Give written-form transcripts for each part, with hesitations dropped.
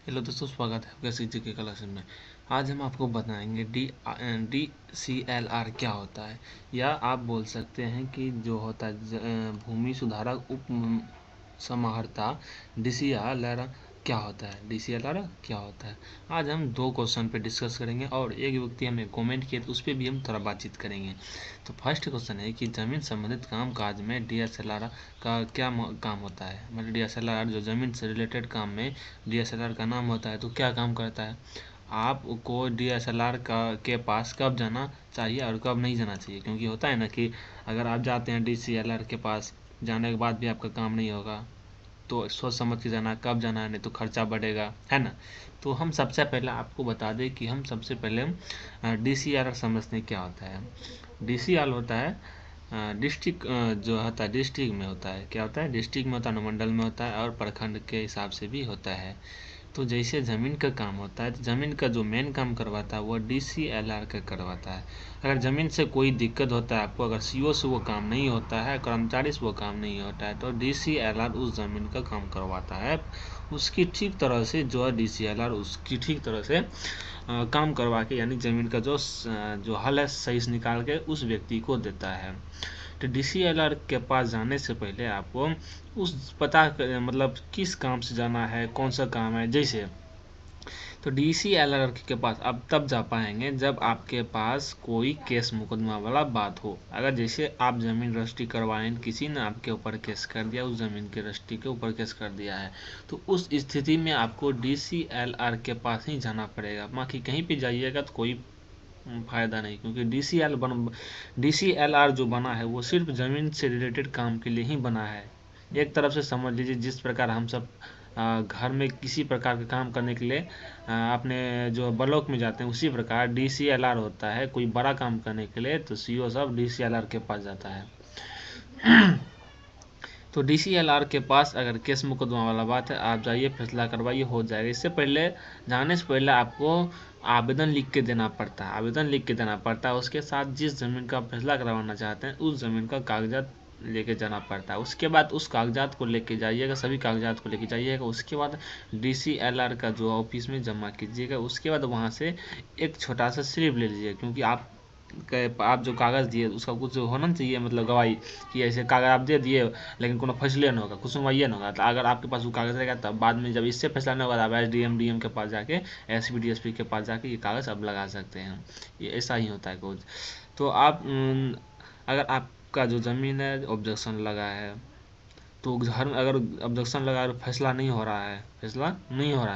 Hello दोस्तों, स्वागत है आपका सीजी के क्लास में। आज हम आपको बताएंगे DCLR क्या होता है, या आप बोल सकते हैं कि जो होता है भूमि सुधारक उप समाहर्ता DCLR क्या होता है। DCLR क्या होता है, आज हम दो क्वेश्चन पे डिस्कस करेंगे और एक व्यक्ति हमें कमेंट किया तो उस पर भी हम थोड़ा बातचीत करेंगे। तो फर्स्ट क्वेश्चन है कि ज़मीन संबंधित काम काज में DSLR का क्या काम होता है। मतलब DSLR जो ज़मीन से रिलेटेड काम में DSLR का नाम होता है, तो क्या काम करता है। आपको DSLR के पास कब जाना चाहिए और कब नहीं जाना चाहिए, क्योंकि होता है ना कि अगर आप जाते हैं DCLR के पास, जाने के बाद भी आपका काम नहीं होगा, तो सोच समझ के जाना, कब जाना है, नहीं तो खर्चा बढ़ेगा, है ना। तो हम सबसे पहले आपको बता दें कि हम सबसे पहले DCLR समझते हैं क्या होता है। DCLR होता है डिस्ट्रिक्ट, जो होता है डिस्ट्रिक्ट में होता है। क्या होता है, डिस्ट्रिक्ट में होता है, अनुमंडल में होता है और प्रखंड के हिसाब से भी होता है। तो जैसे ज़मीन का काम होता है, तो ज़मीन का जो मेन काम करवाता है वो DCLR का करवाता है। अगर ज़मीन से कोई दिक्कत होता है आपको, अगर CO से वो काम नहीं होता है, कर्मचारी से वो काम नहीं होता है, तो DCLR उस ज़मीन का काम करवाता है। उसकी ठीक तरह से जो है DCLR उसकी ठीक तरह से काम करवा के, यानी ज़मीन का जो हल है सही से निकाल के उस व्यक्ति को देता है। तो DCLR के पास जाने से पहले आपको उस मतलब किस काम से जाना है, कौन सा काम है। जैसे तो DCLR के पास आप तब जा पाएंगे जब आपके पास कोई केस मुकदमा वाला बात हो। अगर जैसे आप ज़मीन रजिस्ट्री करवाएं, किसी ने आपके ऊपर केस कर दिया, उस ज़मीन के रजिस्ट्री के ऊपर केस कर दिया है, तो उस स्थिति में आपको DCLR के पास ही जाना पड़ेगा। बाकी कहीं पे जाइएगा तो कोई फ़ायदा नहीं, क्योंकि DCLR जो बना है वो सिर्फ ज़मीन से रिलेटेड काम के लिए ही बना है। एक तरफ से समझ लीजिए, जिस प्रकार हम सब घर में किसी प्रकार का काम करने के लिए अपने जो ब्लॉक में जाते हैं, उसी प्रकार DCLR होता है कोई बड़ा काम करने के लिए, तो CO सब DCLR के पास जाता है। तो DCLR के पास अगर केस मुकदमा वाला बात है, आप जाइए, फैसला करवाइए, हो जाएगा। इससे पहले जाने से पहले आपको आवेदन लिख के देना पड़ता है। आवेदन लिख के देना पड़ता है, उसके साथ जिस ज़मीन का फैसला करवाना चाहते हैं उस ज़मीन का कागजात लेके जाना पड़ता है। उसके बाद उस कागजात को लेके जाइएगा, सभी कागजात को लेके जाइएगा। उसके बाद DCLR का जो ऑफिस में जमा कीजिएगा। उसके बाद वहाँ से एक छोटा सा स्लिप ले लीजिएगा, क्योंकि आप जो कागज़ दिए उसका कुछ होना चाहिए, मतलब गवाही कि ऐसे कागज़ आप दे दिए लेकिन कोनो फैसले नहीं होगा, कुछ सुनवाइए नहीं होगा। तो अगर आपके पास वो कागज़ रहेगा, तब बाद में जब इससे फैसला नहीं होगा, आप SDM DM के पास जाके, SP DSP के पास जाके ये कागज़ आप लगा सकते हैं। ये ऐसा ही होता है कुछ। तो आप अगर आपका जो ज़मीन है ऑब्जेक्शन लगा है, तो घर में अगर ऑब्जेक्शन लगा और फैसला नहीं हो रहा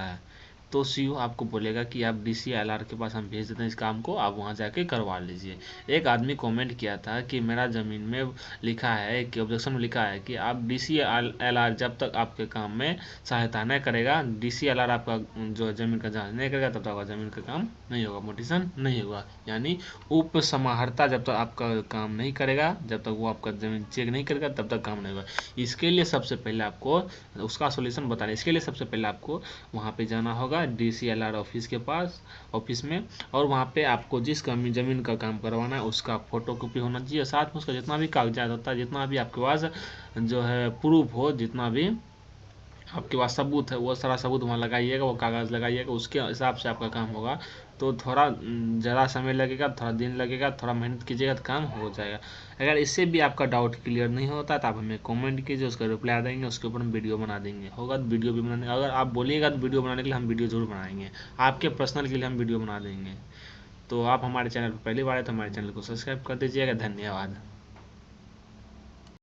है, तो CO आपको बोलेगा कि आप DCLR के पास हम भेज देते हैं इस काम को, आप वहाँ जाके करवा लीजिए। एक आदमी कमेंट किया था कि मेरा ज़मीन में लिखा है कि ऑब्जेक्शन में लिखा है कि आप DCLR जब तक आपके काम में सहायता नहीं करेगा, DCLR आपका जो ज़मीन का जाँच नहीं करेगा, तब तक आपका ज़मीन का काम नहीं होगा, मोटिशन नहीं होगा। यानी उप समाहर्ता जब तक आपका काम नहीं करेगा, जब तक वो आपका ज़मीन चेक नहीं करेगा, तब तक काम नहीं होगा। इसके लिए सबसे पहले आपको उसका सोल्यूशन बता रहे। इसके लिए सबसे पहले आपको वहाँ पे जाना होगा DCLR ऑफिस के पास, ऑफिस में, और वहाँ पे आपको जिस ज़मीन का काम करवाना है उसका फोटो कॉपी होना चाहिए। साथ में उसका जितना भी कागजात होता है, जितना भी आपके पास जो है प्रूफ हो, जितना भी आपके पास सबूत है, वो सारा सबूत वहाँ लगाइएगा, वो कागज़ लगाइएगा, उसके हिसाब से आपका काम होगा। तो थोड़ा ज़्यादा समय लगेगा, थोड़ा दिन लगेगा, थोड़ा मेहनत कीजिएगा तो काम हो जाएगा। अगर इससे भी आपका डाउट क्लियर नहीं होता तो आप हमें कमेंट कीजिए, उसका रिप्लाई देंगे, उसके ऊपर हम वीडियो बना देंगे। होगा तो वीडियो भी बनाने, अगर आप बोलिएगा तो वीडियो बनाने के लिए हम वीडियो जरूर बनाएंगे। आपके पर्सनल के लिए हम वीडियो बना देंगे। तो आप हमारे चैनल पर पहली बार है तो हमारे चैनल को सब्सक्राइब कर दीजिएगा। धन्यवाद।